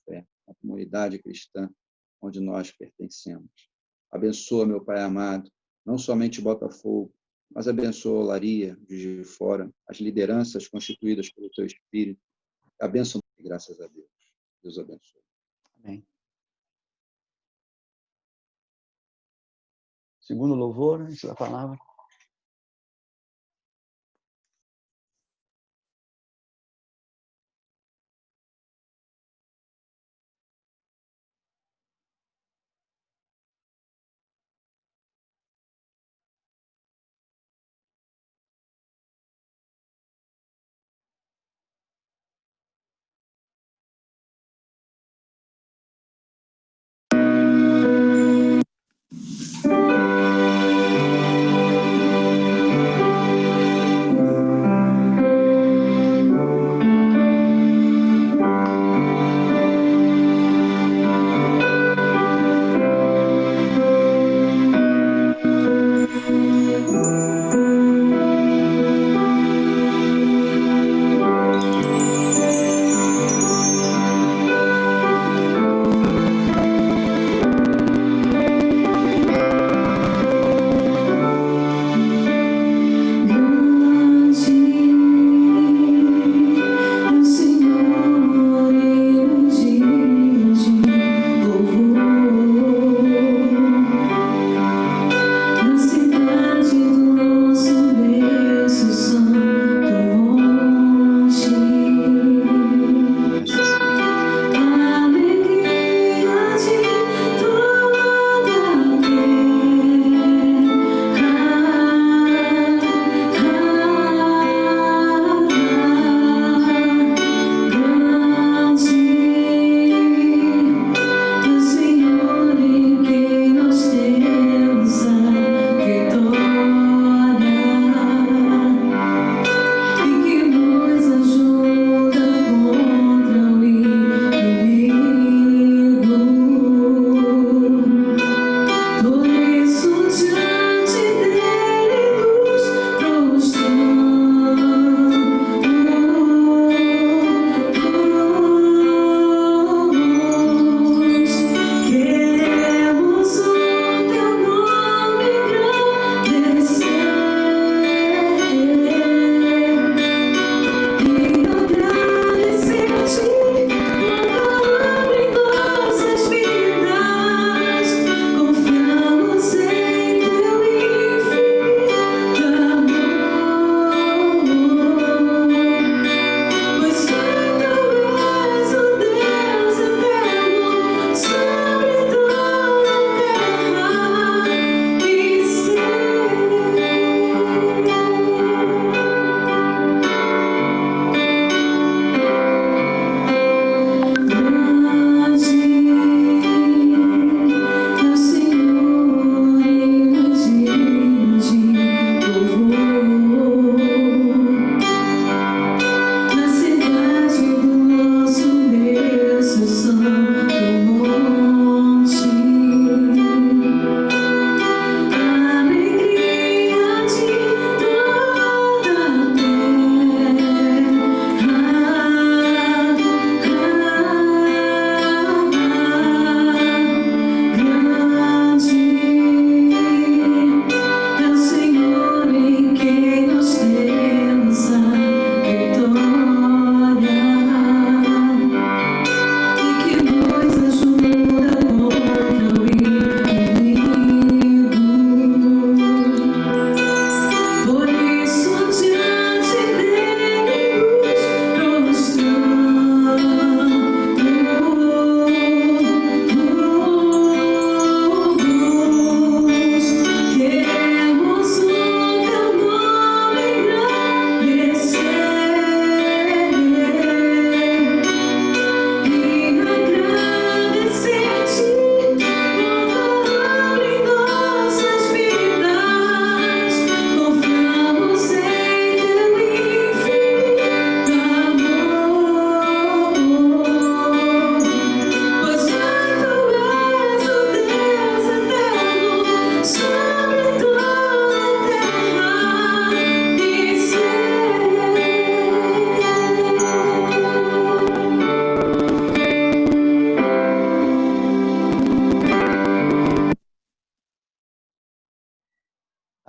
fé, na comunidade cristã onde nós pertencemos. Abençoa, meu Pai amado, não somente Botafogo, mas abençoa a Olaria, Juiz de Fora, as lideranças constituídas pelo Teu Espírito. A bênção, graças a Deus. Deus abençoe. Amém. Segundo louvor, antes da palavra.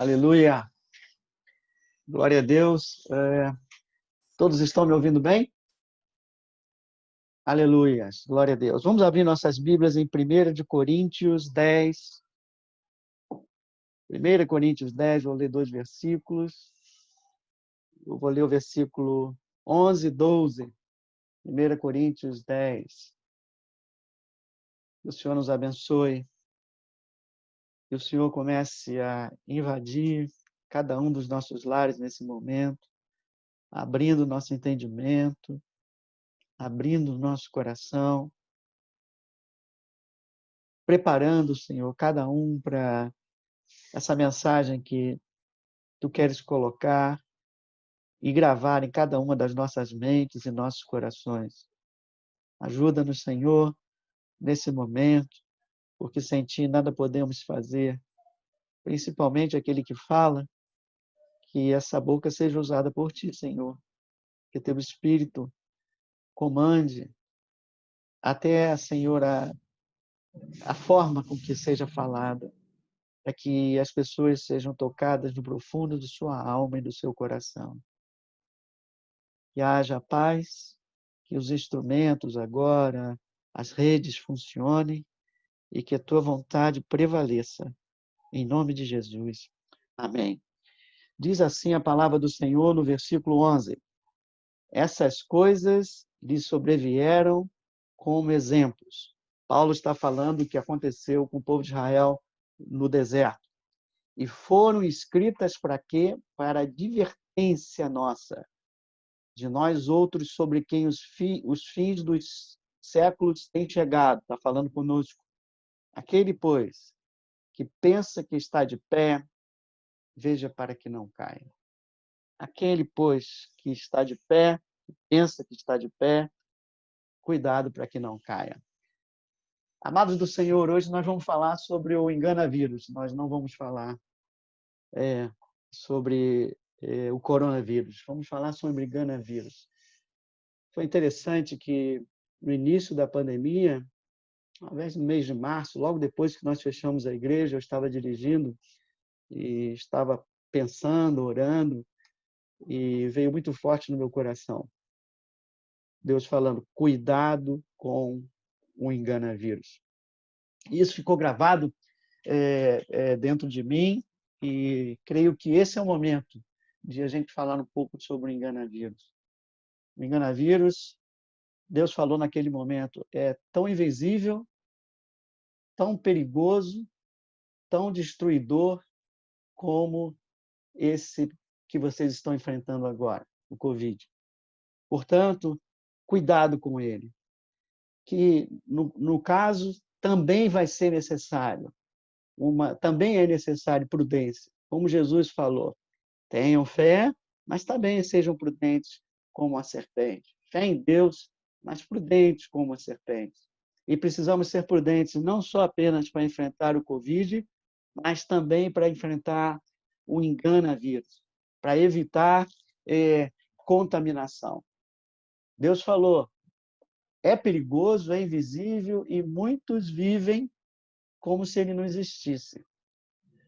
Aleluia. Glória a Deus. Todos estão me ouvindo bem? Aleluia. Glória a Deus. Vamos abrir nossas Bíblias em 1 de Coríntios 10. 1 Coríntios 10, vou ler 2 versículos. Eu vou ler o versículo 11 e 12. 1 Coríntios 10. Que o Senhor nos abençoe. Que o Senhor comece a invadir cada um dos nossos lares nesse momento, abrindo nosso entendimento, abrindo nosso coração, preparando, Senhor, cada um para essa mensagem que Tu queres colocar e gravar em cada uma das nossas mentes e nossos corações. Ajuda-nos, Senhor, nesse momento, porque sem Ti nada podemos fazer, principalmente aquele que fala, que essa boca seja usada por Ti, Senhor, que Teu Espírito comande até, Senhor, a forma com que seja falada, para que as pessoas sejam tocadas no profundo de sua alma e do seu coração. Que haja paz, que os instrumentos agora, as redes funcionem e que a tua vontade prevaleça. Em nome de Jesus. Amém. Diz assim a palavra do Senhor no versículo 11. Essas coisas lhe sobrevieram como exemplos. Paulo está falando o que aconteceu com o povo de Israel no deserto. E foram escritas para quê? Para a advertência nossa, de nós outros, sobre quem os fins dos séculos têm chegado. Está falando conosco. Aquele, pois, que pensa que está de pé, veja para que não caia. Aquele, pois, que está de pé, que pensa que está de pé, cuidado para que não caia. Amados do Senhor, hoje nós vamos falar sobre o enganavírus. Nós não vamos falar sobre o coronavírus. Vamos falar sobre enganavírus. Foi interessante que no início da pandemia, talvez no mês de março, logo depois que nós fechamos a igreja, eu estava dirigindo e estava pensando, orando, e veio muito forte no meu coração. Deus falando, cuidado com o enganavírus. E isso ficou gravado dentro de mim e creio que esse é o momento de a gente falar um pouco sobre o enganavírus. O enganavírus, Deus falou naquele momento, é tão invisível, tão perigoso, tão destruidor como esse que vocês estão enfrentando agora, o Covid. Portanto, cuidado com ele. Que, no caso, também vai ser necessário, também é necessário prudência. Como Jesus falou, tenham fé, mas também sejam prudentes como a serpente. Fé em Deus, mas prudentes como a serpente. E precisamos ser prudentes não só apenas para enfrentar o Covid, mas também para enfrentar o enganavírus, para evitar contaminação. Deus falou, é perigoso, é invisível e muitos vivem como se ele não existisse.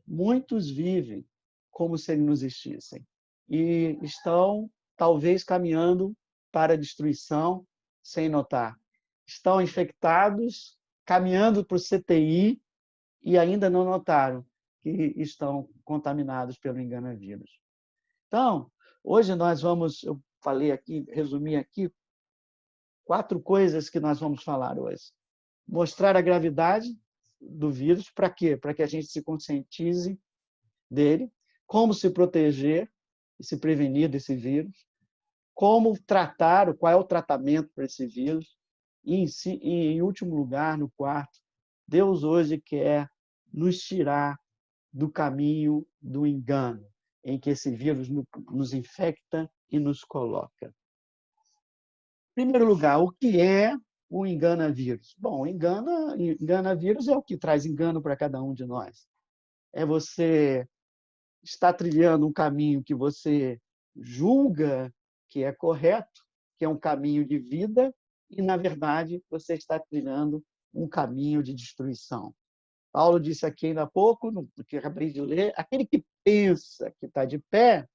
Muitos vivem como se ele não existisse. E estão, talvez, caminhando para a destruição sem notar. Estão infectados, caminhando para o CTI e ainda não notaram que estão contaminados pelo enganavírus. Então, hoje eu falei aqui, resumi aqui, 4 coisas que nós vamos falar hoje. Mostrar a gravidade do vírus, para quê? Para que a gente se conscientize dele, como se proteger e se prevenir desse vírus, como tratar, qual é o tratamento para esse vírus, e, em último lugar, no quarto, Deus hoje quer nos tirar do caminho do engano, em que esse vírus nos infecta e nos coloca. Em primeiro lugar, o que é o enganavírus? Bom, enganavírus é o que traz engano para cada um de nós. É você estar trilhando um caminho que você julga que é correto, que é um caminho de vida, e, na verdade, você está trilhando um caminho de destruição. Paulo disse aqui ainda há pouco, no que eu acabei de ler, aquele que pensa que está de pé,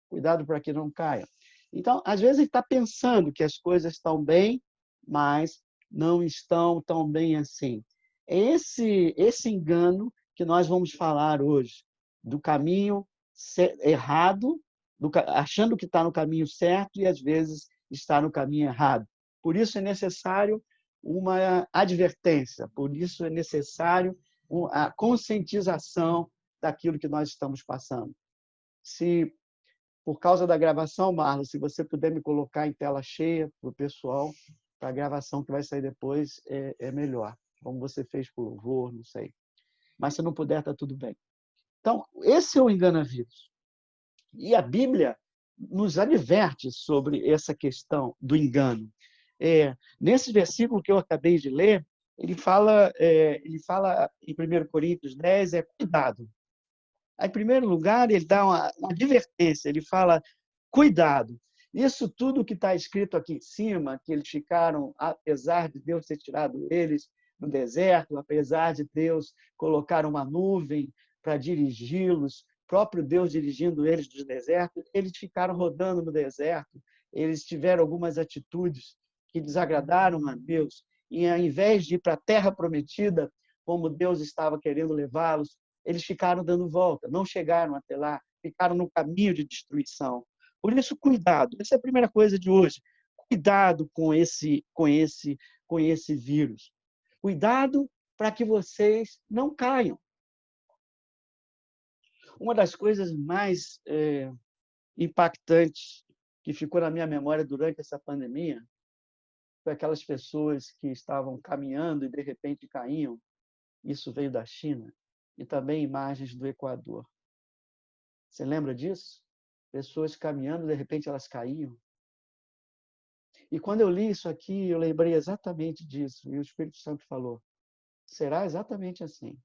cuidado para que não caia. Então, às vezes, ele está pensando que as coisas estão bem, mas não estão tão bem assim. É esse engano que nós vamos falar hoje, do caminho errado, achando que está no caminho certo e, às vezes, está no caminho errado. Por isso é necessário uma advertência, por isso é necessário a conscientização daquilo que nós estamos passando. Se, por causa da gravação, Marlon, se você puder me colocar em tela cheia para o pessoal, para a gravação que vai sair depois, é melhor. Como você fez por louvor, não sei. Mas se não puder, está tudo bem. Então, esse é o engana-vírus. E a Bíblia nos adverte sobre essa questão do engano. Nesse versículo que eu acabei de ler, ele fala em 1 Coríntios 10, cuidado. Aí, em primeiro lugar, ele dá uma advertência, ele fala, cuidado. Isso tudo que está escrito aqui em cima, que eles ficaram, apesar de Deus ter tirado eles no deserto, apesar de Deus colocar uma nuvem para dirigi-los, próprio Deus dirigindo eles do deserto, eles ficaram rodando no deserto, eles tiveram algumas atitudes que desagradaram a Deus, e ao invés de ir para a terra prometida, como Deus estava querendo levá-los, eles ficaram dando volta, não chegaram até lá, ficaram no caminho de destruição. Por isso, cuidado. Essa é a primeira coisa de hoje. Cuidado com esse vírus. Cuidado para que vocês não caiam. Uma das coisas mais impactantes que ficou na minha memória durante essa pandemia foi aquelas pessoas que estavam caminhando e, de repente, caíam. Isso veio da China. E também imagens do Equador. Você lembra disso? Pessoas caminhando, de repente elas caíam. E quando eu li isso aqui, eu lembrei exatamente disso. E o Espírito Santo falou, será exatamente assim.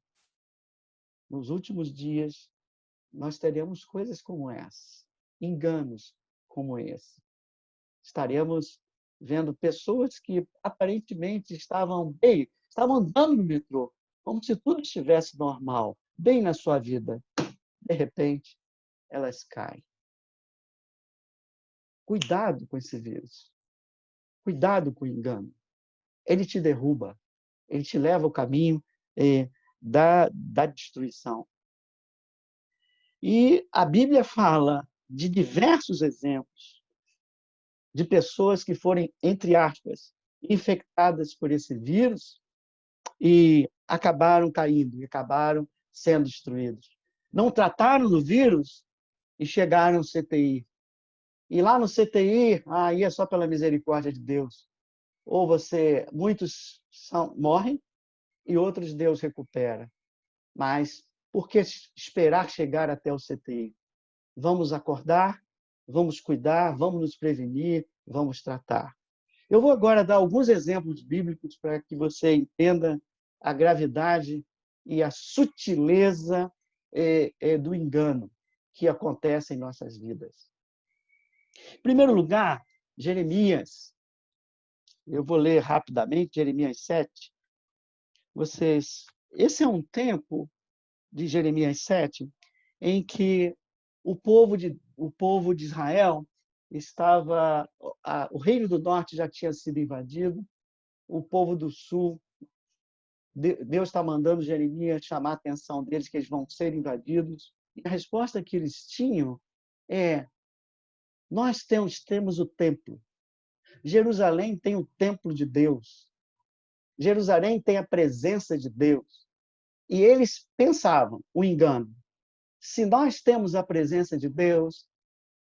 Nos últimos dias, nós teremos coisas como essa, enganos como esse. Estaremos vendo pessoas que aparentemente estavam bem, estavam andando no metrô, como se tudo estivesse normal, bem na sua vida. De repente, elas caem. Cuidado com esse vírus. Cuidado com o engano. Ele te derruba. Ele te leva ao caminho da destruição. E a Bíblia fala de diversos exemplos de pessoas que foram, entre aspas, infectadas por esse vírus e acabaram caindo, e acabaram sendo destruídos. Não trataram do vírus e chegaram ao CTI. E lá no CTI, aí é só pela misericórdia de Deus. Ou muitos morrem e outros Deus recupera. Mas por que esperar chegar até o CTI? Vamos acordar, vamos cuidar, vamos nos prevenir, vamos tratar. Eu vou agora dar alguns exemplos bíblicos para que você entenda a gravidade e a sutileza do engano que acontece em nossas vidas. Em primeiro lugar, Jeremias. Eu vou ler rapidamente Jeremias 7. Esse é um tempo de Jeremias 7 em que o povo de Israel estava, o reino do norte já tinha sido invadido, o povo do sul, Deus está mandando Jeremias chamar a atenção deles que eles vão ser invadidos. E a resposta que eles tinham é: nós temos o templo. Jerusalém tem o templo de Deus. Jerusalém tem a presença de Deus. E eles pensavam, o engano, se nós temos a presença de Deus,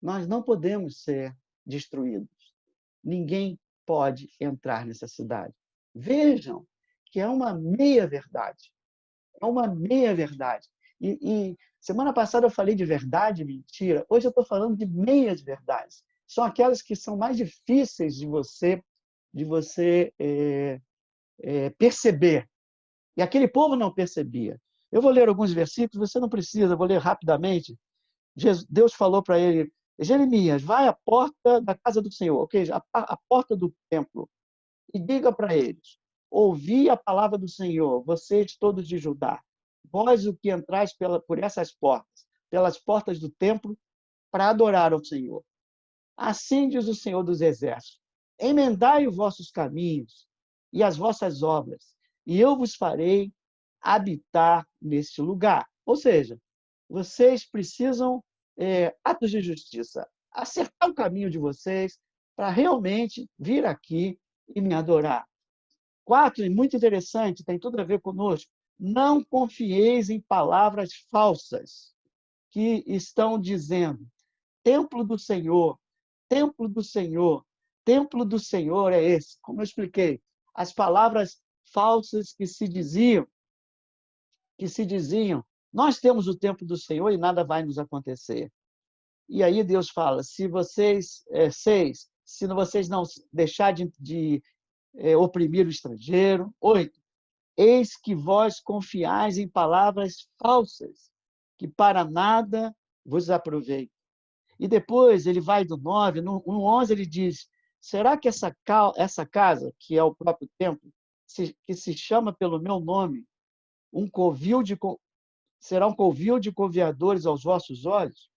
nós não podemos ser destruídos. Ninguém pode entrar nessa cidade. Vejam que é uma meia-verdade. É uma meia-verdade. E semana passada eu falei de verdade e mentira. Hoje eu estou falando de meias verdades. São aquelas que são mais difíceis de você perceber. E aquele povo não percebia. Eu vou ler alguns versículos, você não precisa, eu vou ler rapidamente. Deus falou para ele, Jeremias, vai à porta da casa do Senhor, ok? A porta do templo, e diga para eles, ouvi a palavra do Senhor, vocês todos de Judá. vós o que entrais por essas portas, pelas portas do templo, para adorar ao Senhor. Assim diz o Senhor dos Exércitos: emendai os vossos caminhos e as vossas obras, e eu vos farei habitar neste lugar. Ou seja, vocês precisam atos de justiça, acertar o caminho de vocês para realmente vir aqui e me adorar. 4, e muito interessante, tem tudo a ver conosco. Não confieis em palavras falsas que estão dizendo: templo do Senhor, templo do Senhor, templo do Senhor é esse. Como eu expliquei, as palavras falsas que se diziam, nós temos o templo do Senhor e nada vai nos acontecer. E aí Deus fala, se vocês não deixarem de oprimir o estrangeiro. 8, eis que vós confiais em palavras falsas, que para nada vos aproveitam. E depois ele vai do 9, no 11 ele diz, será que essa casa, que é o próprio templo, que se chama pelo meu nome, será um covil de coveadores aos vossos olhos?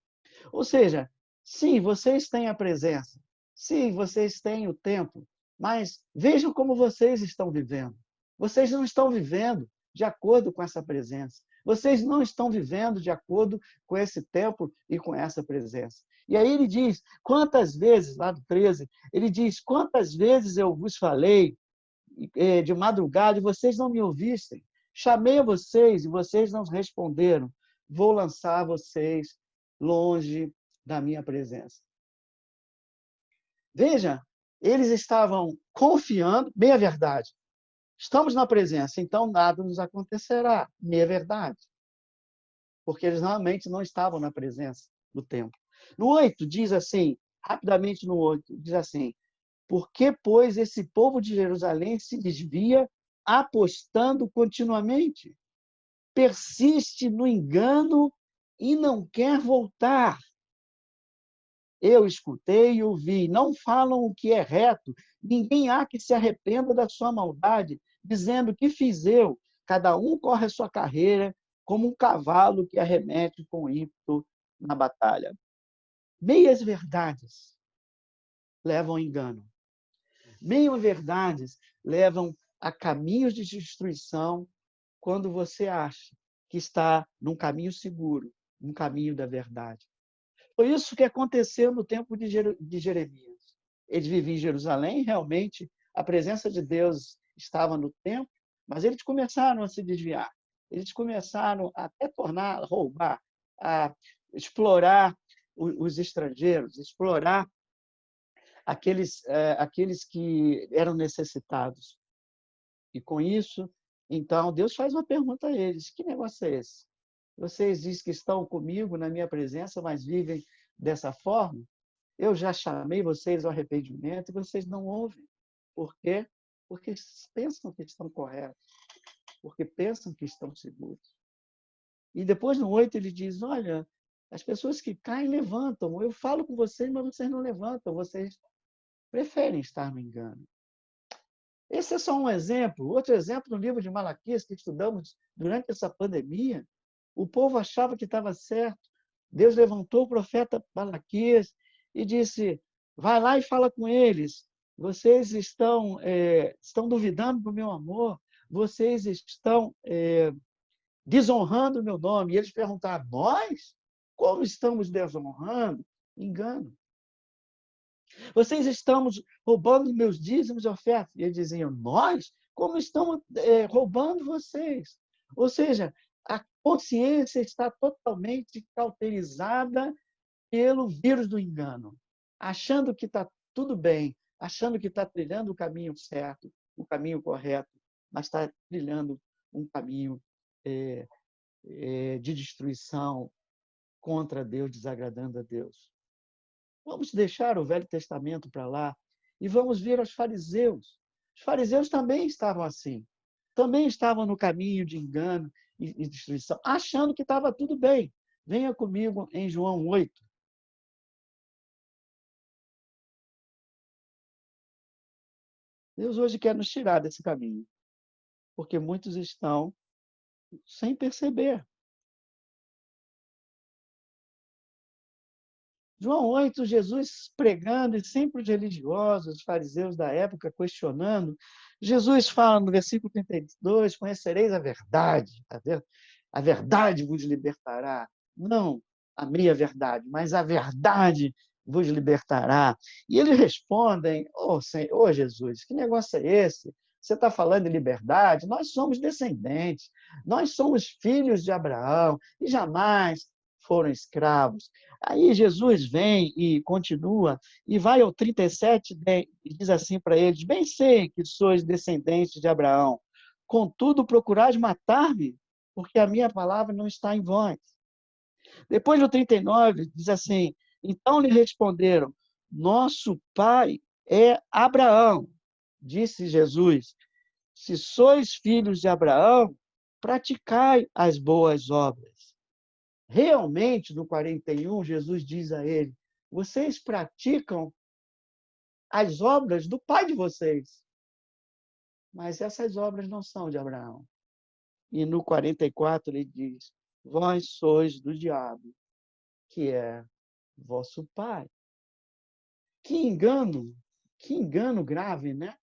Ou seja, sim, vocês têm a presença, sim, vocês têm o templo, mas vejam como vocês estão vivendo. Vocês não estão vivendo de acordo com essa presença. Vocês não estão vivendo de acordo com esse templo e com essa presença. E aí ele diz, quantas vezes, lá do 13, ele diz, quantas vezes eu vos falei de madrugada e vocês não me ouvistem. Chamei a vocês e vocês não responderam. Vou lançar vocês longe da minha presença. Veja, eles estavam confiando, meia verdade. Estamos na presença, então nada nos acontecerá, meia verdade. Porque eles realmente não estavam na presença do templo. No 8, diz assim, rapidamente no 8, diz assim, por que, pois, esse povo de Jerusalém se desvia apostando continuamente? Persiste no engano e não quer voltar. Eu escutei e ouvi, não falam o que é reto, ninguém há que se arrependa da sua maldade, dizendo que fiz eu, cada um corre a sua carreira, como um cavalo que arremete com ímpeto na batalha. Meias verdades levam ao engano. Meias verdades levam a caminhos de destruição quando você acha que está num caminho seguro, num caminho da verdade. Foi isso que aconteceu no tempo de Jeremias. Eles viviam em Jerusalém, realmente a presença de Deus estava no templo, mas eles começaram a se desviar. Eles começaram a até roubar, a explorar os estrangeiros, explorar aqueles que eram necessitados. E com isso, então, Deus faz uma pergunta a eles: que negócio é esse? Vocês dizem que estão comigo na minha presença, mas vivem dessa forma? Eu já chamei vocês ao arrependimento e vocês não ouvem. Por quê? Porque pensam que estão corretos, porque pensam que estão seguros. E depois, no 8, ele diz: olha, as pessoas que caem levantam. Eu falo com vocês, mas vocês não levantam. Vocês preferem estar no engano. Esse é só um exemplo. Outro exemplo, no livro de Malaquias, que estudamos durante essa pandemia, o povo achava que estava certo. Deus levantou o profeta Malaquias e disse, vai lá e fala com eles. Vocês estão duvidando do meu amor. Vocês estão desonrando o meu nome. E eles perguntaram, nós? Como estamos desonrando? Engano. Vocês estão roubando meus dízimos e ofertas. E eles diziam, nós? Como estamos roubando vocês? Ou seja, a consciência está totalmente cauterizada pelo vírus do engano, achando que está tudo bem, achando que está trilhando o caminho certo, o caminho correto, mas está trilhando um caminho de destruição contra Deus, desagradando a Deus. Vamos deixar o Velho Testamento para lá e vamos ver os fariseus. Os fariseus também estavam assim. Também estavam no caminho de engano e destruição, achando que estava tudo bem. Venha comigo em João 8. Deus hoje quer nos tirar desse caminho, porque muitos estão sem perceber. João 8, Jesus pregando, e sempre os religiosos, os fariseus da época questionando. Jesus fala no versículo 32, conhecereis a verdade, a verdade vos libertará. Não a meia verdade, mas a verdade vos libertará. E eles respondem, ô Jesus, que negócio é esse? Você está falando de liberdade? Nós somos descendentes, nós somos filhos de Abraão e jamais foram escravos. Aí Jesus vem e continua, e vai ao 37 e diz assim para eles: bem sei que sois descendentes de Abraão, contudo procurais matar-me, porque a minha palavra não está em vós. Depois do 39, diz assim: então lhe responderam: nosso pai é Abraão. Disse Jesus: se sois filhos de Abraão, praticai as boas obras. Realmente, no 41, Jesus diz a ele: vocês praticam as obras do pai de vocês, mas essas obras não são de Abraão. E no 44 ele diz: vós sois do diabo, que é vosso pai. Que engano grave, né?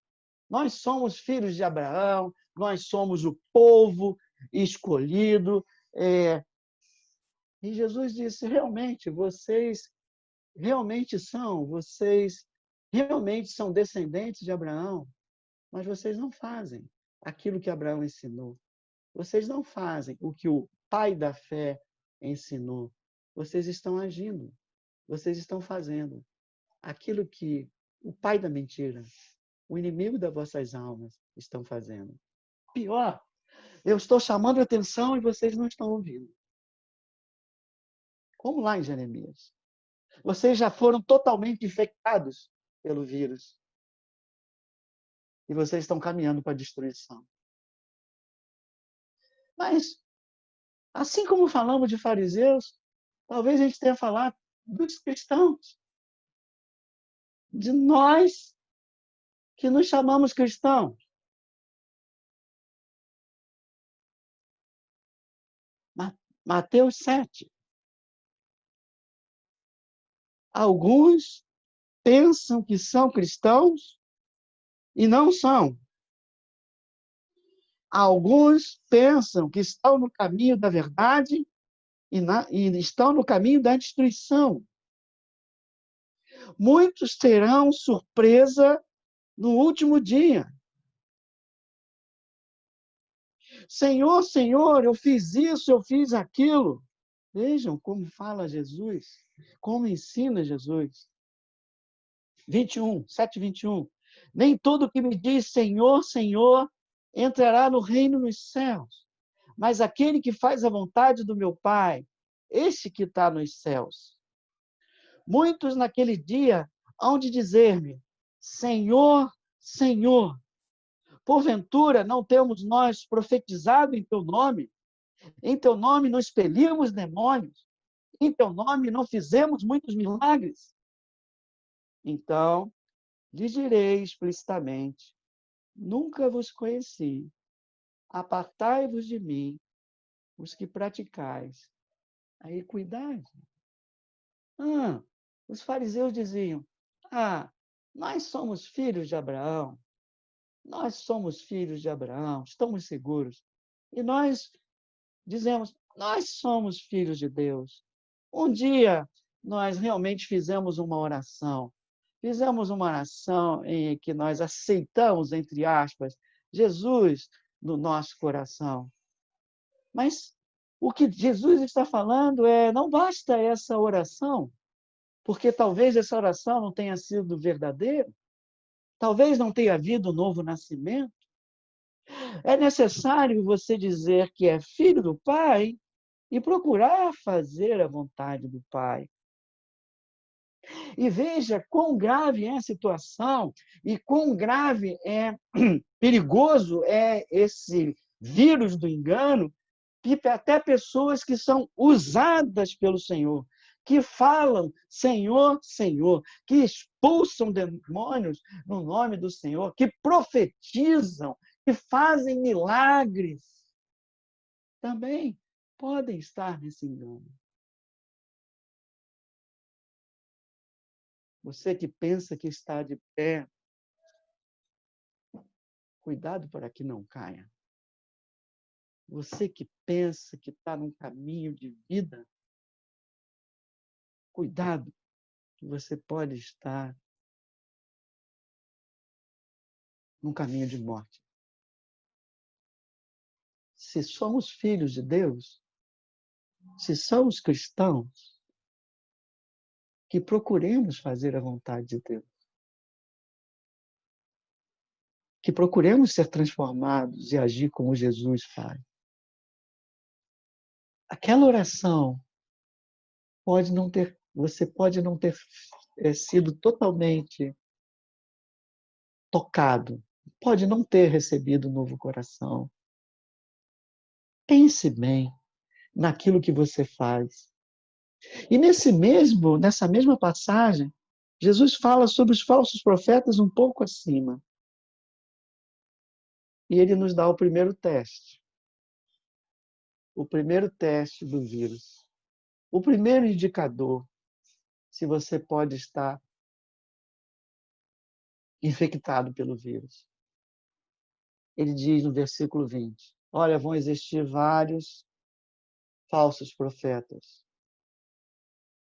Nós somos filhos de Abraão, nós somos o povo escolhido. E Jesus disse: realmente, vocês vocês realmente são descendentes de Abraão, mas vocês não fazem aquilo que Abraão ensinou. Vocês não fazem o que o pai da fé ensinou. Vocês estão agindo, vocês estão fazendo aquilo que o pai da mentira, o inimigo das vossas almas, estão fazendo. Pior, eu estou chamando a atenção e vocês não estão ouvindo. Como lá em Jeremias. Vocês já foram totalmente infectados pelo vírus. E vocês estão caminhando para a destruição. Mas, assim como falamos de fariseus, talvez a gente tenha falado dos cristãos. De nós que nos chamamos cristãos. Mateus 7. Alguns pensam que são cristãos e não são. Alguns pensam que estão no caminho da verdade e estão no caminho da destruição. Muitos terão surpresa no último dia. Senhor, Senhor, eu fiz isso, eu fiz aquilo. Vejam como fala Jesus, como ensina Jesus. 7:21. Nem todo que me diz Senhor, Senhor, entrará no reino dos céus, mas aquele que faz a vontade do meu Pai, esse que está nos céus. Muitos naquele dia hão de dizer-me, Senhor, Senhor, porventura não temos nós profetizado em teu nome? Em teu nome não expelimos demônios? Em teu nome não fizemos muitos milagres? Então, lhes direi explicitamente, nunca vos conheci. Apartai-vos de mim, os que praticais a equidade. Os fariseus diziam, nós somos filhos de Abraão. Nós somos filhos de Abraão, estamos seguros. E nós dizemos, nós somos filhos de Deus. Um dia, nós realmente fizemos uma oração. Fizemos uma oração em que nós aceitamos, entre aspas, Jesus no nosso coração. Mas o que Jesus está falando não basta essa oração, porque talvez essa oração não tenha sido verdadeira, talvez não tenha havido um novo nascimento. É necessário você dizer que é filho do Pai e procurar fazer a vontade do Pai. E veja quão grave é a situação e quão grave perigoso é esse vírus do engano, que até pessoas que são usadas pelo Senhor, que falam Senhor, Senhor, que expulsam demônios no nome do Senhor, que profetizam, que fazem milagres. também podem estar nesse engano. Você que pensa que está de pé, cuidado para que não caia. Você que pensa que está num caminho de vida, cuidado, que você pode estar num caminho de morte. Se somos filhos de Deus, se somos cristãos, que procuremos fazer a vontade de Deus. Que procuremos ser transformados e agir como Jesus faz. Aquela oração você pode não ter sido totalmente tocado, pode não ter recebido um novo coração. Pense bem naquilo que você faz. E nessa mesma passagem, Jesus fala sobre os falsos profetas um pouco acima. E ele nos dá o primeiro teste. O primeiro teste do vírus. O primeiro indicador se você pode estar infectado pelo vírus. Ele diz no versículo 20, olha, vão existir vários falsos profetas.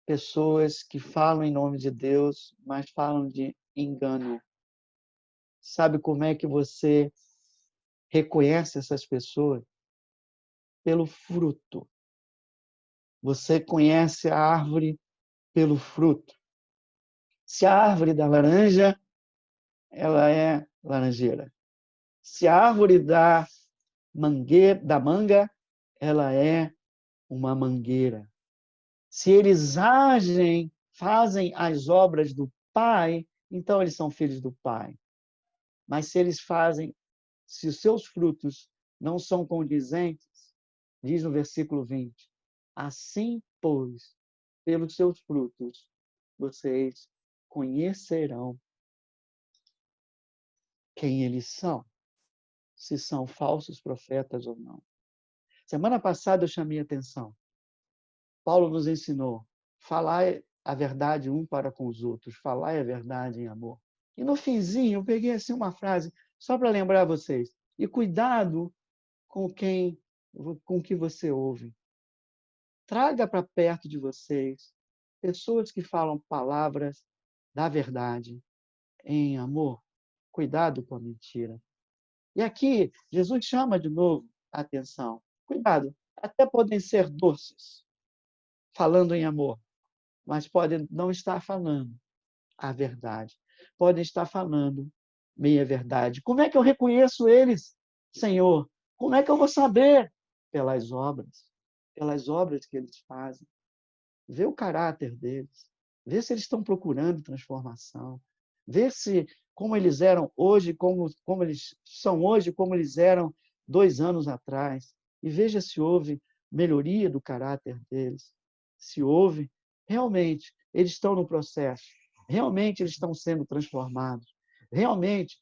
Pessoas que falam em nome de Deus, mas falam de engano. Sabe como é que você reconhece essas pessoas? Pelo fruto. Você conhece a árvore pelo fruto. Se a árvore da laranja, ela é laranjeira. Se a árvore da manga, ela é uma mangueira. Se eles fazem as obras do Pai, então eles são filhos do Pai. Mas se os seus frutos não são condizentes, diz no versículo 20, assim, pois, pelos seus frutos, vocês conhecerão quem eles são, se são falsos profetas ou não. Semana passada eu chamei a atenção. Paulo nos ensinou, falar a verdade um para com os outros, falar a verdade em amor. E no finzinho eu peguei assim uma frase, só para lembrar vocês, e cuidado com que você ouve. Traga para perto de vocês pessoas que falam palavras da verdade em amor. Cuidado com a mentira. E aqui, Jesus chama de novo a atenção. Cuidado, até podem ser doces, falando em amor, mas podem não estar falando a verdade. Podem estar falando meia-verdade. Como é que eu reconheço eles, Senhor? Como é que eu vou saber? Pelas obras que eles fazem. Vê o caráter deles. Vê se eles estão procurando transformação. Vê se como eles eram hoje, como eles são hoje, como eles eram 2 anos atrás. E veja se houve melhoria do caráter deles. Se houve, realmente, eles estão no processo. Realmente, eles estão sendo transformados. Realmente,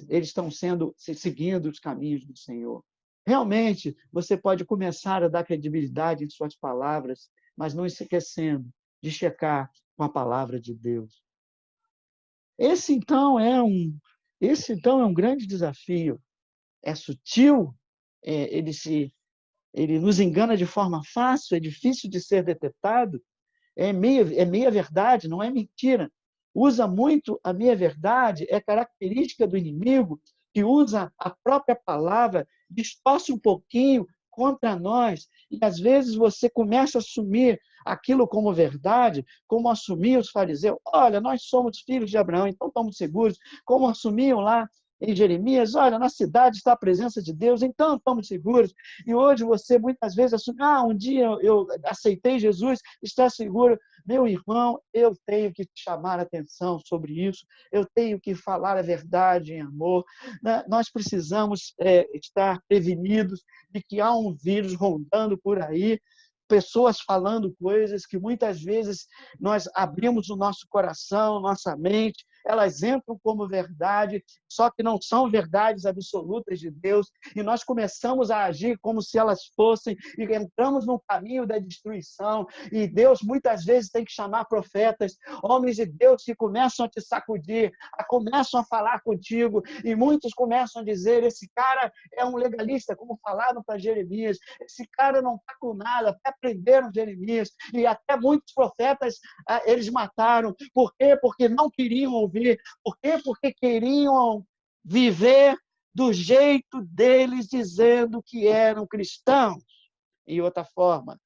eles estão seguindo os caminhos do Senhor. Realmente, você pode começar a dar credibilidade em suas palavras, mas não esquecendo de checar com a palavra de Deus. Esse, então, é um grande desafio. É sutil, ele nos engana de forma fácil, é difícil de ser detectado, é meia verdade, não é mentira. Usa muito a meia-verdade, é característica do inimigo, que usa a própria palavra, distorce um pouquinho contra nós, e às vezes você começa a assumir aquilo como verdade, como assumiam os fariseus. Olha, nós somos filhos de Abraão, então estamos seguros, como assumiam lá em Jeremias, olha, na cidade está a presença de Deus, então estamos seguros. E hoje você muitas vezes assume, um dia eu aceitei Jesus, está seguro. Meu irmão, eu tenho que chamar a atenção sobre isso, eu tenho que falar a verdade em amor. Nós precisamos estar prevenidos de que há um vírus rondando por aí, pessoas falando coisas que muitas vezes nós abrimos o nosso coração, nossa mente, elas entram como verdade, só que não são verdades absolutas de Deus, e nós começamos a agir como se elas fossem, e entramos num caminho da destruição, e Deus muitas vezes tem que chamar profetas, homens de Deus que começam a te sacudir, começam a falar contigo, e muitos começam a dizer, esse cara é um legalista, como falaram para Jeremias, esse cara não está com nada, até prenderam Jeremias, e até muitos profetas eles mataram. Por quê? Porque não queriam ouvir. Por quê? Porque queriam viver do jeito deles, dizendo que eram cristãos. Em outra forma,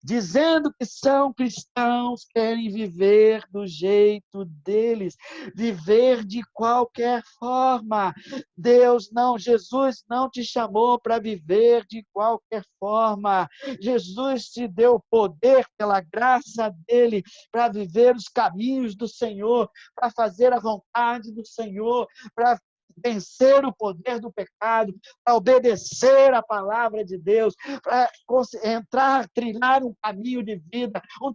dizendo que são cristãos, querem viver do jeito deles, viver de qualquer forma. Jesus não te chamou para viver de qualquer forma. Jesus te deu poder pela graça dele para viver os caminhos do Senhor, para fazer a vontade do Senhor, para vencer o poder do pecado, para obedecer a palavra de Deus, para trilhar um caminho de vida, um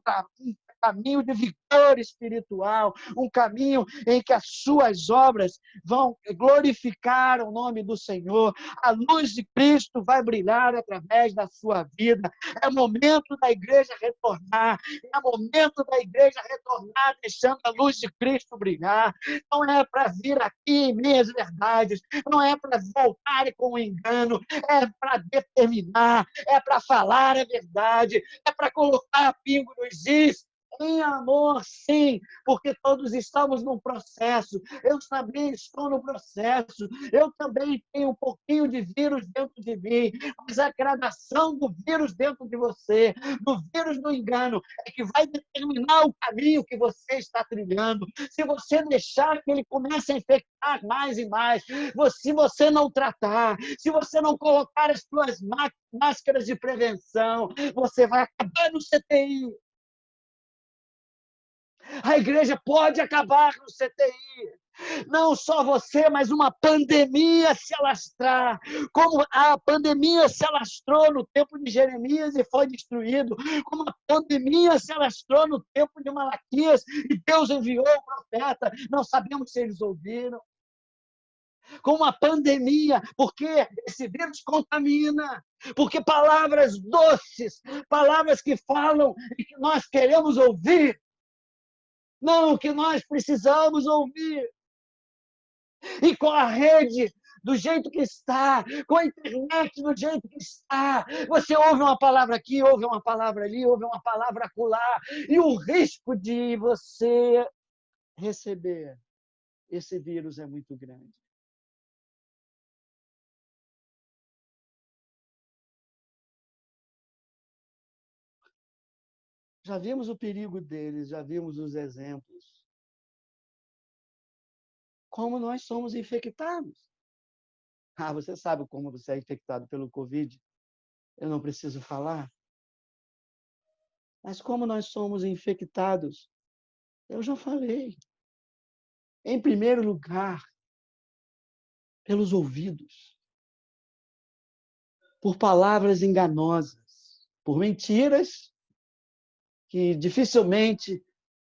caminho de vigor espiritual, um caminho em que as suas obras vão glorificar o nome do Senhor. A luz de Cristo vai brilhar através da sua vida. É momento da igreja retornar, é momento da igreja retornar deixando a luz de Cristo brilhar. Não é para vir aqui em meias verdades, não é para voltar com o engano, é para determinar, é para falar a verdade, é para colocar pingo nos is, em amor, sim, porque todos estamos num processo. Eu também estou no processo. Eu também tenho um pouquinho de vírus dentro de mim, mas a gradação do vírus dentro de você, do vírus do engano, é que vai determinar o caminho que você está trilhando. Se você deixar que ele comece a infectar mais e mais, se você não tratar, se você não colocar as suas máscaras de prevenção, você vai acabar no CTI. A igreja pode acabar no CTI. Não só você, mas uma pandemia se alastrar. Como a pandemia se alastrou no tempo de Jeremias e foi destruído. Como a pandemia se alastrou no tempo de Malaquias e Deus enviou o profeta. Não sabemos se eles ouviram. Como a pandemia, porque esse vírus contamina. Porque palavras doces, palavras que falam e que nós queremos ouvir, não, o que nós precisamos ouvir. E com a rede do jeito que está, com a internet do jeito que está, você ouve uma palavra aqui, ouve uma palavra ali, ouve uma palavra acolá, e o risco de você receber esse vírus é muito grande. Já vimos o perigo deles, já vimos os exemplos. Como nós somos infectados. Você sabe como você é infectado pelo Covid? Eu não preciso falar. Mas como nós somos infectados? Eu já falei. Em primeiro lugar, pelos ouvidos, por palavras enganosas, por mentiras que dificilmente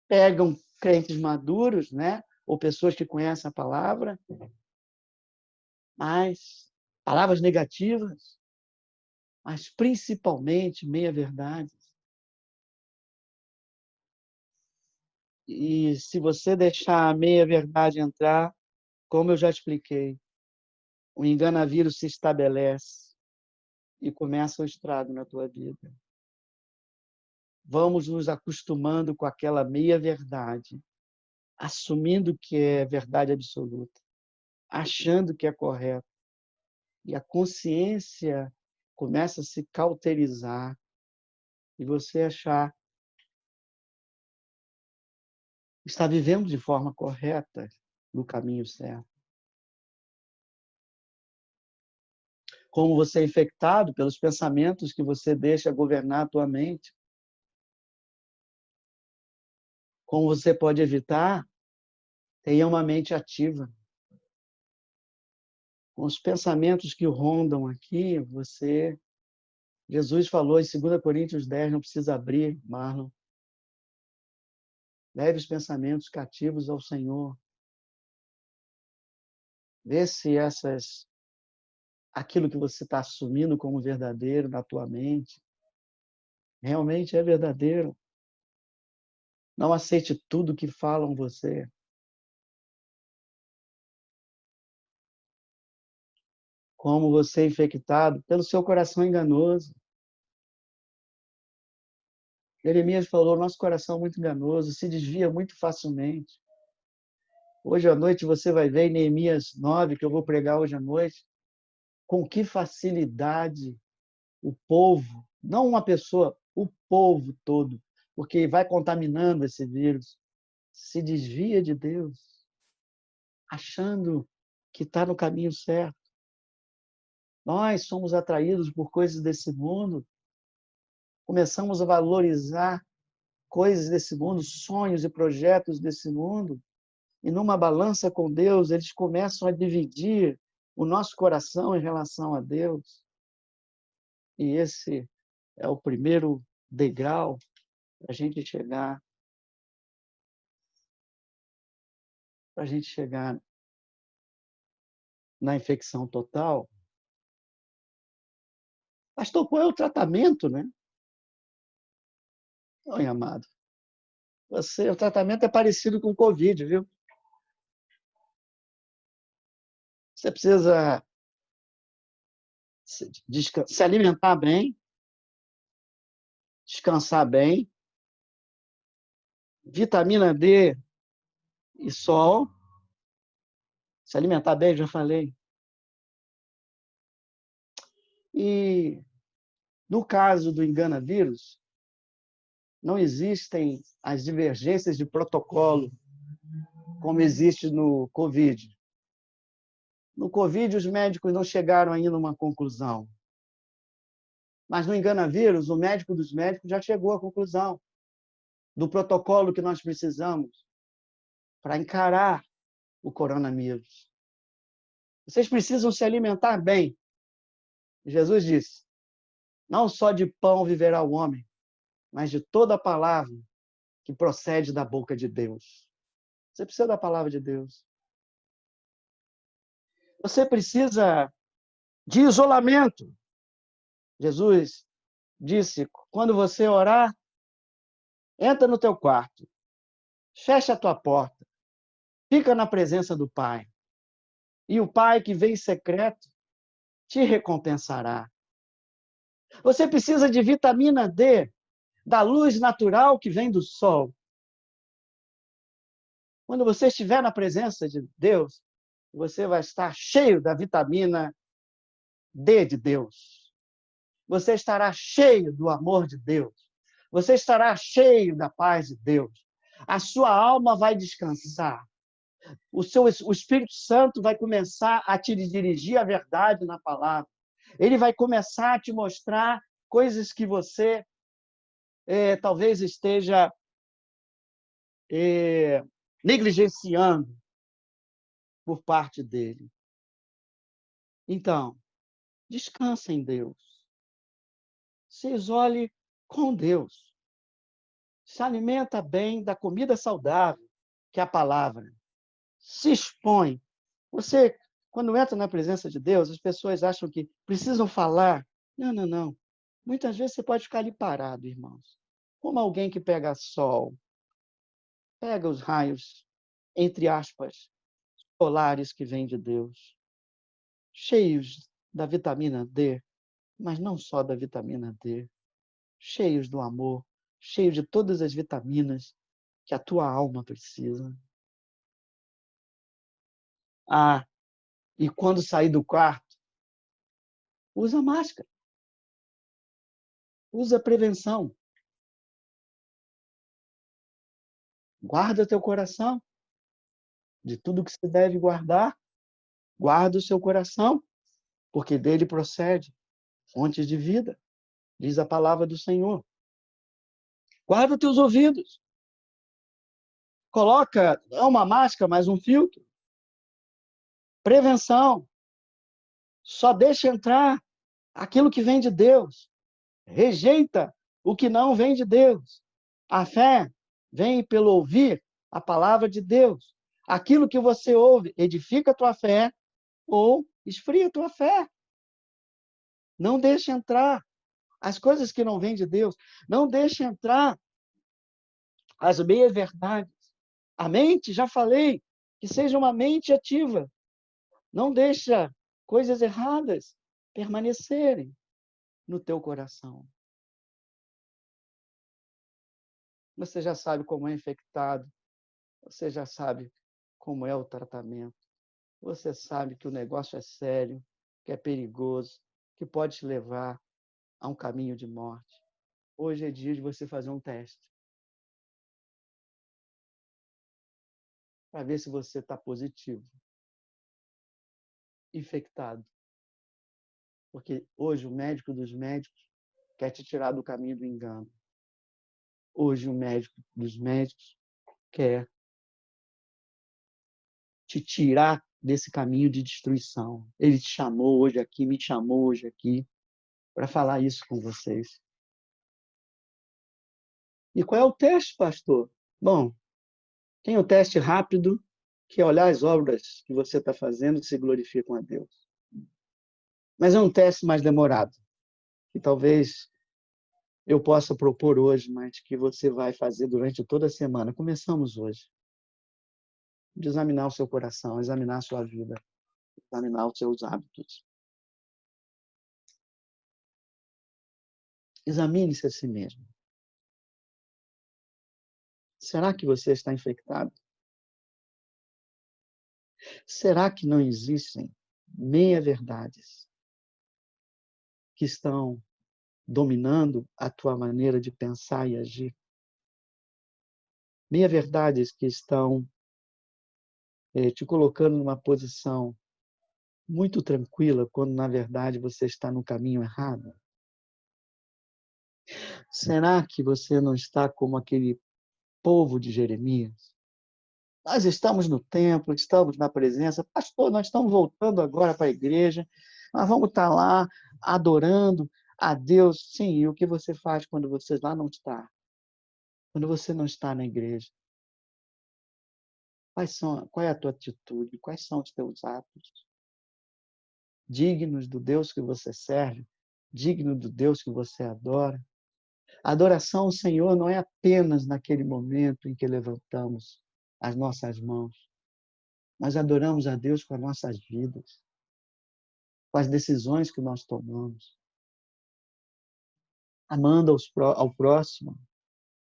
pegam crentes maduros, né? Ou pessoas que conhecem a palavra, mas palavras negativas, mas principalmente meia-verdades. E se você deixar a meia-verdade entrar, como eu já expliquei, o enganavírus se estabelece e começa o estrago na tua vida. Vamos nos acostumando com aquela meia-verdade, assumindo que é verdade absoluta, achando que é correto. E a consciência começa a se cauterizar e você achar que está vivendo de forma correta, no caminho certo. Como você é infectado pelos pensamentos que você deixa governar a tua mente. Como você pode evitar? Tenha uma mente ativa. Com os pensamentos que rondam aqui, Jesus falou em 2 Coríntios 10, não precisa abrir, Marlon. Leve os pensamentos cativos ao Senhor. Vê se aquilo que você está assumindo como verdadeiro na tua mente realmente é verdadeiro. Não aceite tudo que falam você. Como você é infectado pelo seu coração enganoso. Jeremias falou, nosso coração é muito enganoso, se desvia muito facilmente. Hoje à noite você vai ver em Neemias 9, que eu vou pregar hoje à noite, com que facilidade o povo, não uma pessoa, o povo todo, porque vai contaminando esse vírus, se desvia de Deus, achando que está no caminho certo. Nós somos atraídos por coisas desse mundo, começamos a valorizar coisas desse mundo, sonhos e projetos desse mundo, e numa balança com Deus, eles começam a dividir o nosso coração em relação a Deus. E esse é o primeiro degrau para a gente chegar na infecção total. Pastor, qual é o tratamento, né? Oi, amado. O tratamento é parecido com o Covid, viu? Você precisa se alimentar bem, descansar bem, vitamina D e sol, se alimentar bem, já falei. E no caso do enganavírus, não existem as divergências de protocolo como existe no Covid. No Covid, os médicos não chegaram ainda a uma conclusão. Mas no enganavírus, o médico dos médicos já chegou à conclusão do protocolo que nós precisamos para encarar o coronavírus. Vocês precisam se alimentar bem. Jesus disse, não só de pão viverá o homem, mas de toda a palavra que procede da boca de Deus. Você precisa da palavra de Deus. Você precisa de isolamento. Jesus disse, quando você orar, entra no teu quarto, fecha a tua porta, fica na presença do Pai. E o Pai que vem em secreto te recompensará. Você precisa de vitamina D, da luz natural que vem do sol. Quando você estiver na presença de Deus, você vai estar cheio da vitamina D de Deus. Você estará cheio do amor de Deus. Você estará cheio da paz de Deus. A sua alma vai descansar. O Espírito Santo vai começar a te dirigir a verdade na palavra. Ele vai começar a te mostrar coisas que você talvez esteja negligenciando por parte dele. Então, descansa em Deus. Se isole com Deus. Se alimenta bem da comida saudável, que é a palavra. Se expõe. Você, quando entra na presença de Deus, as pessoas acham que precisam falar. Não, não, não. Muitas vezes você pode ficar ali parado, irmãos. Como alguém que pega sol, pega os raios, entre aspas, solares que vêm de Deus, cheios da vitamina D, mas não só da vitamina D, cheios do amor, cheios de todas as vitaminas que a tua alma precisa. Ah, e quando sair do quarto, usa máscara. Usa prevenção. Guarda teu coração de tudo que se deve guardar. Guarda o seu coração, porque dele procede fontes de vida, diz a palavra do Senhor. Guarda teus ouvidos. Coloca, não uma máscara, mas um filtro. Prevenção. Só deixa entrar aquilo que vem de Deus. Rejeita o que não vem de Deus. A fé vem pelo ouvir a palavra de Deus. Aquilo que você ouve edifica a tua fé ou esfria a tua fé. Não deixe entrar as coisas que não vêm de Deus. Não deixe entrar as meia-verdades. A mente, já falei, que seja uma mente ativa. Não deixa coisas erradas permanecerem no teu coração. Você já sabe como é infectado. Você já sabe como é o tratamento. Você sabe que o negócio é sério, que é perigoso, que pode te levar a um caminho de morte. Hoje é dia de você fazer um teste para ver se você está positivo, infectado. Porque hoje o médico dos médicos quer te tirar do caminho do engano. Hoje o médico dos médicos quer te tirar desse caminho de destruição. Ele te chamou hoje aqui, me chamou hoje aqui para falar isso com vocês. E qual é o teste, pastor? Bom, tem o teste rápido, que é olhar as obras que você está fazendo que se glorificam a Deus. Mas é um teste mais demorado, que talvez eu possa propor hoje, mas que você vai fazer durante toda a semana. Começamos hoje. De examinar o seu coração, examinar a sua vida, examinar os seus hábitos. Examine-se a si mesmo. Será que você está infectado? Será que não existem meia-verdades que estão dominando a tua maneira de pensar e agir? Meia-verdades que estão te colocando numa posição muito tranquila, quando na verdade você está no caminho errado? Será que você não está como aquele povo de Jeremias? Nós estamos no templo, estamos na presença. Pastor, nós estamos voltando agora para a igreja. Nós vamos estar lá adorando a Deus. Sim, e o que você faz quando você lá não está? Quando você não está na igreja? Qual é a tua atitude? Quais são os teus atos? Dignos do Deus que você serve? Digno do Deus que você adora? A adoração ao Senhor não é apenas naquele momento em que levantamos as nossas mãos. Nós adoramos a Deus com as nossas vidas, com as decisões que nós tomamos, amando ao próximo,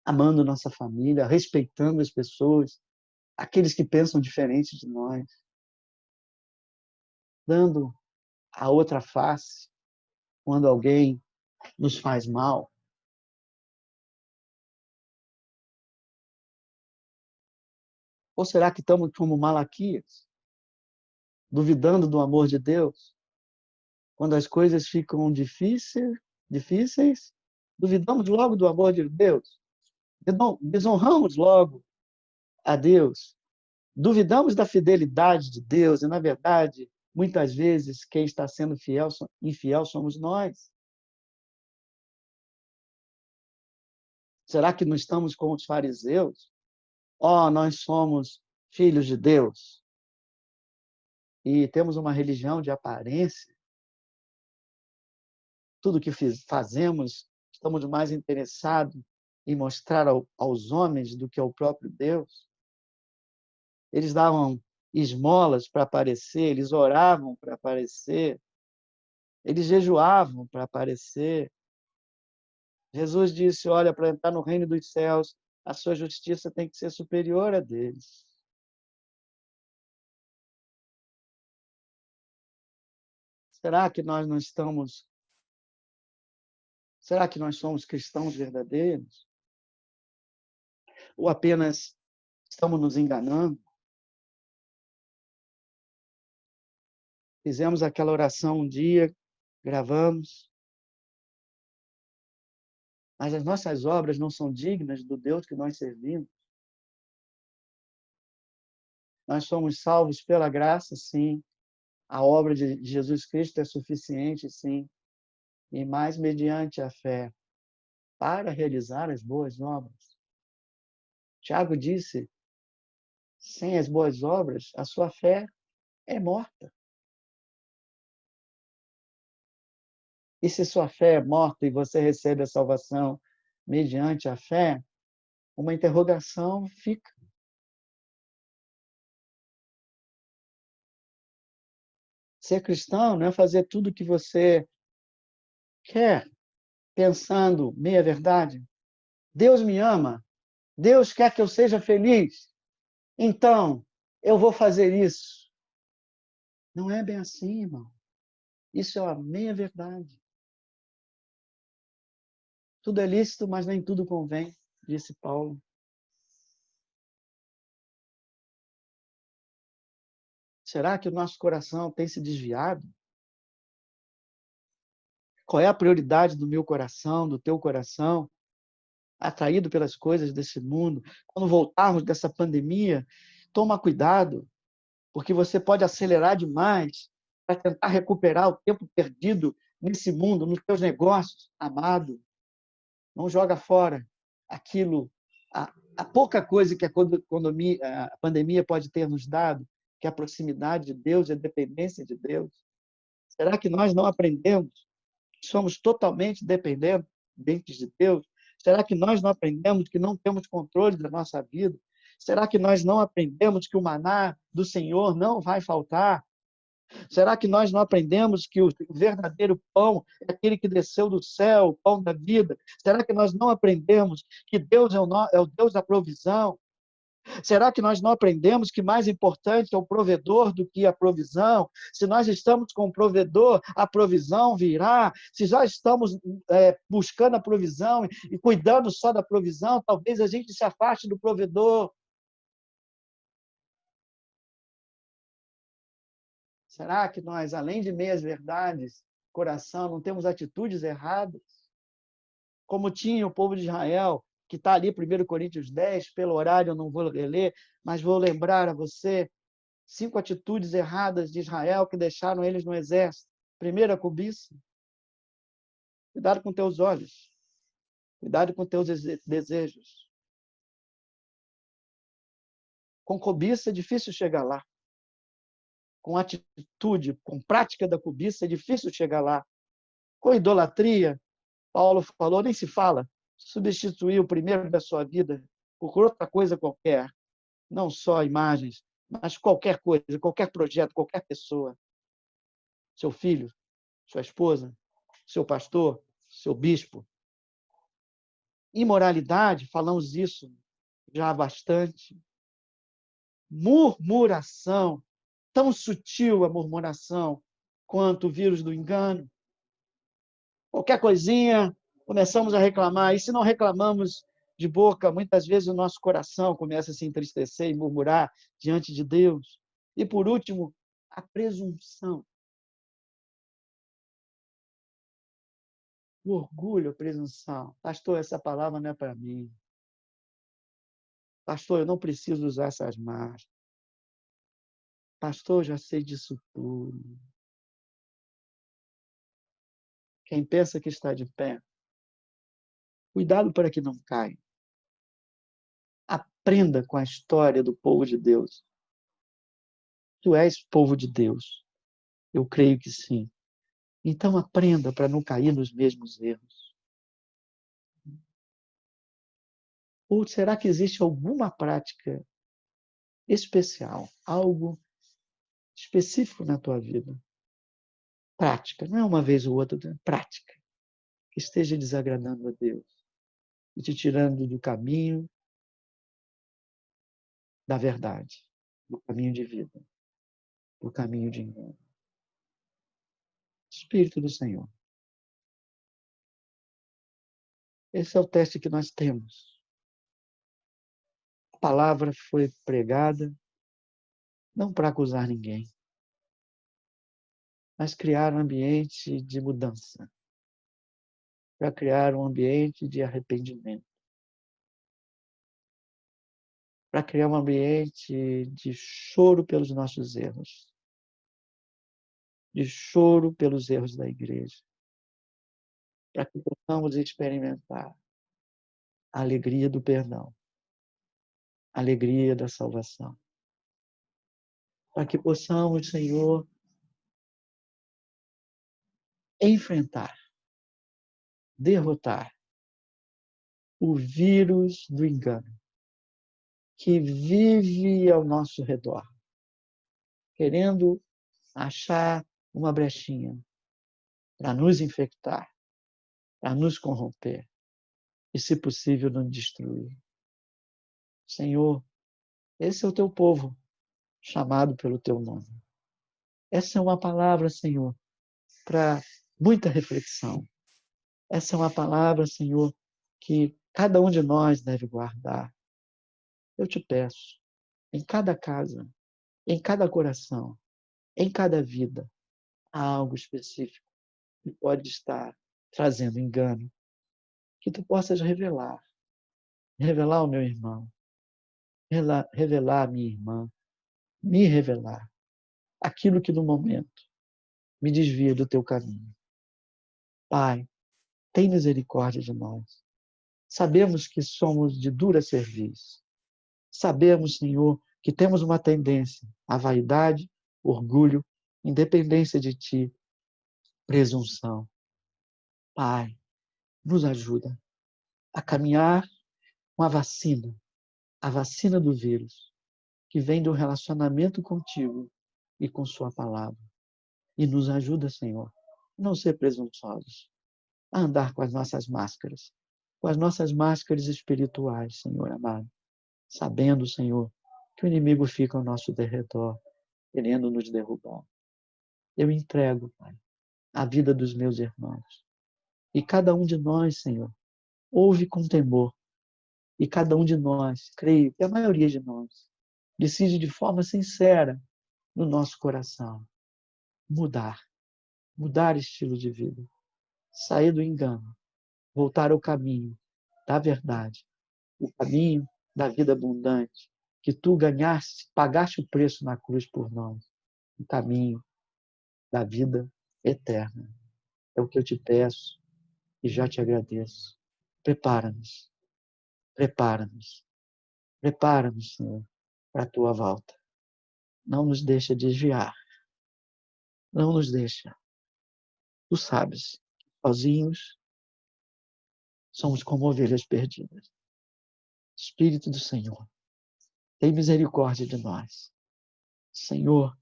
amando nossa família, respeitando as pessoas, aqueles que pensam diferente de nós, dando a outra face quando alguém nos faz mal. Ou será que estamos como Malaquias, duvidando do amor de Deus? Quando as coisas ficam difíceis, duvidamos logo do amor de Deus. Desonramos logo a Deus. Duvidamos da fidelidade de Deus e, na verdade, muitas vezes quem está sendo infiel somos nós. Será que não estamos como os fariseus? Nós somos filhos de Deus e temos uma religião de aparência. Tudo que fazemos, estamos mais interessados em mostrar aos homens do que ao próprio Deus. Eles davam esmolas para aparecer, eles oravam para aparecer, eles jejuavam para aparecer. Jesus disse: olha, para entrar no reino dos céus, a sua justiça tem que ser superior a deles. Será que nós não estamos? Será que nós somos cristãos verdadeiros? Ou apenas estamos nos enganando? Fizemos aquela oração um dia, gravamos, mas as nossas obras não são dignas do Deus que nós servimos. Nós somos salvos pela graça, sim. A obra de Jesus Cristo é suficiente, sim. E mais mediante a fé para realizar as boas obras. Tiago disse: sem as boas obras, a sua fé é morta. E se sua fé é morta e você recebe a salvação mediante a fé, uma interrogação fica. Ser cristão não é fazer tudo o que você quer, pensando meia verdade. Deus me ama, Deus quer que eu seja feliz, então eu vou fazer isso. Não é bem assim, irmão. Isso é uma meia verdade. Tudo é lícito, mas nem tudo convém, disse Paulo. Será que o nosso coração tem se desviado? Qual é a prioridade do meu coração, do teu coração? Atraído pelas coisas desse mundo? Quando voltarmos dessa pandemia, toma cuidado, porque você pode acelerar demais para tentar recuperar o tempo perdido nesse mundo, nos teus negócios. Amado, não joga fora aquilo, a pouca coisa que a pandemia pode ter nos dado, que é a proximidade de Deus e a dependência de Deus. Será que nós não aprendemos que somos totalmente dependentes de Deus? Será que nós não aprendemos que não temos controle da nossa vida? Será que nós não aprendemos que o maná do Senhor não vai faltar? Será que nós não aprendemos que o verdadeiro pão é aquele que desceu do céu, o pão da vida? Será que nós não aprendemos que Deus é o Deus da provisão? Será que nós não aprendemos que mais importante é o provedor do que a provisão? Se nós estamos com o provedor, a provisão virá. Se já estamos buscando a provisão e cuidando só da provisão, talvez a gente se afaste do provedor. Será que nós, além de meias verdades, coração, não temos atitudes erradas? Como tinha o povo de Israel, que está ali, 1 Coríntios 10, pelo horário eu não vou ler, mas vou lembrar a você 5 atitudes erradas de Israel que deixaram eles no exército. Primeiro, a cobiça. Cuidado com teus olhos. Cuidado com teus desejos. Com cobiça é difícil chegar lá. Com atitude, com prática da cobiça é difícil chegar lá. Com idolatria, Paulo falou, nem se fala. Substituir o primeiro da sua vida por outra coisa qualquer. Não só imagens, mas qualquer coisa, qualquer projeto, qualquer pessoa. Seu filho, sua esposa, seu pastor, seu bispo. Imoralidade, falamos isso já há bastante. Murmuração, tão sutil a murmuração quanto o vírus do engano. Qualquer coisinha, começamos a reclamar. E se não reclamamos de boca, muitas vezes o nosso coração começa a se entristecer e murmurar diante de Deus. E por último, a presunção. O orgulho, a presunção. Pastor, essa palavra não é para mim. Pastor, eu não preciso usar essas máscaras. Pastor, já sei disso tudo. Quem pensa que está de pé, cuidado para que não caia. Aprenda com a história do povo de Deus. Tu és povo de Deus. Eu creio que sim. Então aprenda para não cair nos mesmos erros. Ou será que existe alguma prática especial, algo específico na tua vida? Prática, não é uma vez ou outra, prática, que esteja desagradando a Deus e te tirando do caminho da verdade, do caminho de vida, do caminho de engano. Espírito do Senhor. Esse é o teste que nós temos. A palavra foi pregada não para acusar ninguém, mas criar um ambiente de mudança, para criar um ambiente de arrependimento, para criar um ambiente de choro pelos nossos erros, de choro pelos erros da igreja, para que possamos experimentar a alegria do perdão, a alegria da salvação, para que possamos, Senhor, enfrentar derrotar o vírus do engano que vive ao nosso redor, querendo achar uma brechinha para nos infectar, para nos corromper e, se possível, nos destruir. Senhor, esse é o teu povo, chamado pelo teu nome. Essa é uma palavra, Senhor, para muita reflexão. Essa é uma palavra, Senhor, que cada um de nós deve guardar. Eu te peço, em cada casa, em cada coração, em cada vida, há algo específico que pode estar trazendo engano, que tu possas revelar ao meu irmão, revelar à minha irmã, me revelar aquilo que no momento me desvia do teu caminho. Pai, tem misericórdia de nós. Sabemos que somos de dura cerviz. Sabemos, Senhor, que temos uma tendência à vaidade, orgulho, independência de ti, presunção. Pai, nos ajuda a caminhar com a vacina do vírus, que vem do relacionamento contigo e com sua palavra. E nos ajuda, Senhor, a não ser presunçosos, a andar com as nossas máscaras espirituais, Senhor amado, sabendo, Senhor, que o inimigo fica ao nosso derredor, querendo nos derrubar. Eu entrego, Pai, a vida dos meus irmãos. E cada um de nós, Senhor, ouve com temor. E cada um de nós, creio que a maioria de nós, decide de forma sincera no nosso coração mudar estilo de vida, sair do engano, voltar ao caminho da verdade, o caminho da vida abundante, que tu ganhaste, pagaste o preço na cruz por nós, o caminho da vida eterna. É o que eu te peço e já te agradeço. Prepara-nos, prepara-nos, prepara-nos, Senhor, para a tua volta. Não nos deixa desviar, não nos deixa. Tu sabes, sozinhos somos como ovelhas perdidas. Espírito do Senhor, tem misericórdia de nós. Senhor,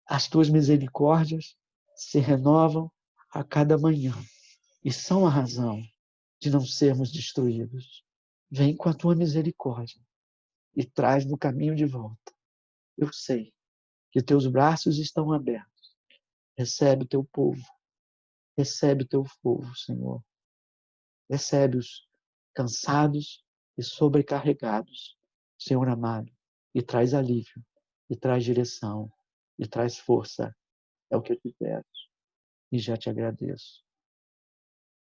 as tuas misericórdias se renovam a cada manhã e são a razão de não sermos destruídos. Vem com a tua misericórdia e traz no caminho de volta. Eu sei que teus braços estão abertos. Recebe o teu povo. Recebe o teu povo, Senhor. Recebe-os cansados e sobrecarregados, Senhor amado, e traz alívio, e traz direção, e traz força. É o que eu te peço e já te agradeço.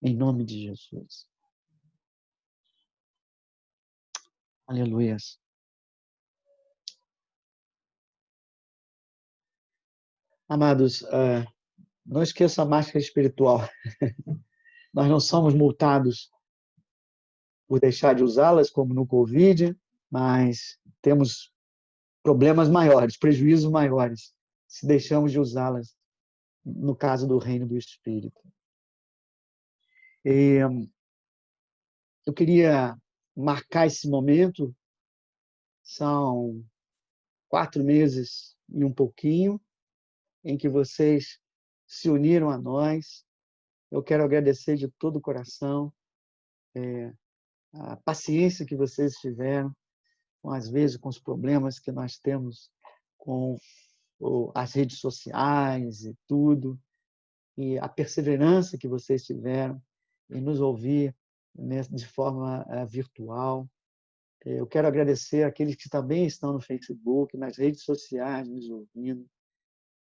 Em nome de Jesus. Aleluia. Amados, não esqueça a máscara espiritual. Nós não somos multados por deixar de usá-las, como no Covid, mas temos problemas maiores, prejuízos maiores, se deixamos de usá-las, no caso do reino do Espírito. E eu queria marcar esse momento, são 4 meses e um pouquinho, em que vocês se uniram a nós. Eu quero agradecer de todo o coração a paciência que vocês tiveram, às vezes com os problemas que nós temos com as redes sociais e tudo, e a perseverança que vocês tiveram em nos ouvir de forma virtual. Eu quero agradecer àqueles que também estão no Facebook, nas redes sociais, nos ouvindo.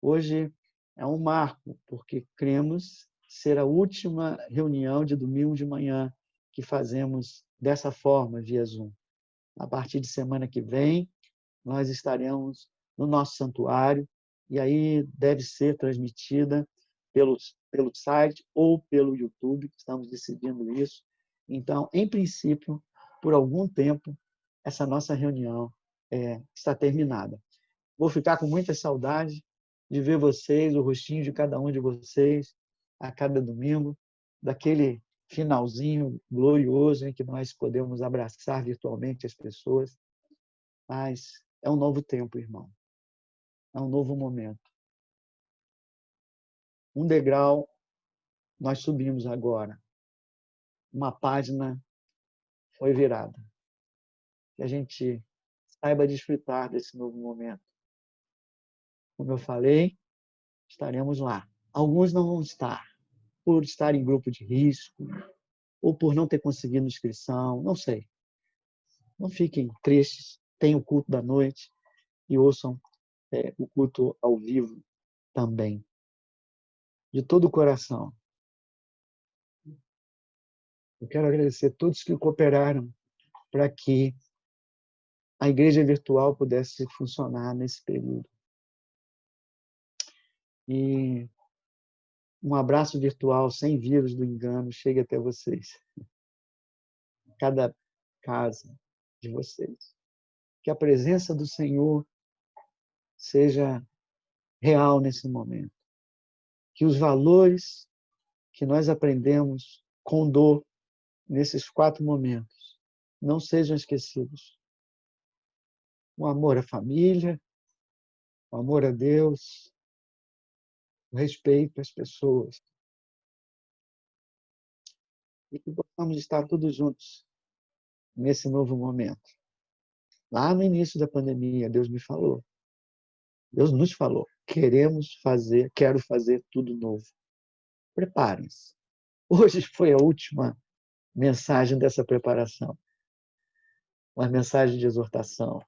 Hoje é um marco, porque cremos ser a última reunião de domingo de manhã que fazemos dessa forma, via Zoom. A partir de semana que vem, nós estaremos no nosso santuário, e aí deve ser transmitida pelo site ou pelo YouTube, estamos decidindo isso. Então, em princípio, por algum tempo, essa nossa reunião está terminada. Vou ficar com muita saudade de ver vocês, o rostinho de cada um de vocês, a cada domingo, daquele finalzinho glorioso em que nós podemos abraçar virtualmente as pessoas, mas é um novo tempo, irmão. É um novo momento. Um degrau nós subimos agora. Uma página foi virada. Que a gente saiba desfrutar desse novo momento. Como eu falei, estaremos lá. Alguns não vão estar, por estar em grupo de risco, ou por não ter conseguido inscrição, não sei. Não fiquem tristes, tenham o culto da noite e ouçam o culto ao vivo também. De todo o coração. Eu quero agradecer a todos que cooperaram para que a igreja virtual pudesse funcionar nesse período. E um abraço virtual sem vírus do engano chegue até vocês. Cada casa de vocês. Que a presença do Senhor seja real nesse momento. Que os valores que nós aprendemos com dor nesses 4 momentos não sejam esquecidos. O amor à família, o amor a Deus, o respeito às pessoas. E que possamos estar todos juntos nesse novo momento. Lá no início da pandemia, Deus me falou. Deus nos falou. Quero fazer tudo novo. Preparem-se. Hoje foi a última mensagem dessa preparação. Uma mensagem de exortação.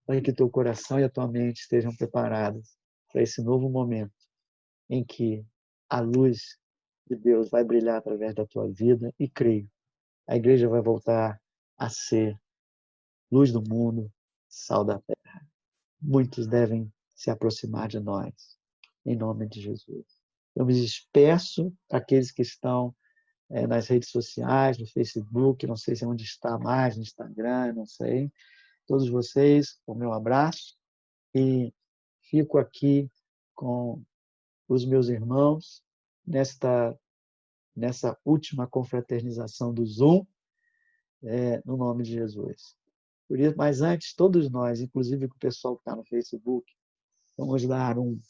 Para que teu coração e a tua mente estejam preparados para esse novo momento em que a luz de Deus vai brilhar através da tua vida e creio, a igreja vai voltar a ser luz do mundo, sal da terra. Muitos devem se aproximar de nós, em nome de Jesus. Eu me despeço para aqueles que estão nas redes sociais, no Facebook, não sei se é onde está mais, no Instagram, não sei. Todos vocês, o meu abraço e fico aqui com os meus irmãos nessa última confraternização do Zoom, no nome de Jesus. Por isso, mas antes, todos nós, inclusive o pessoal que está no Facebook, vamos dar um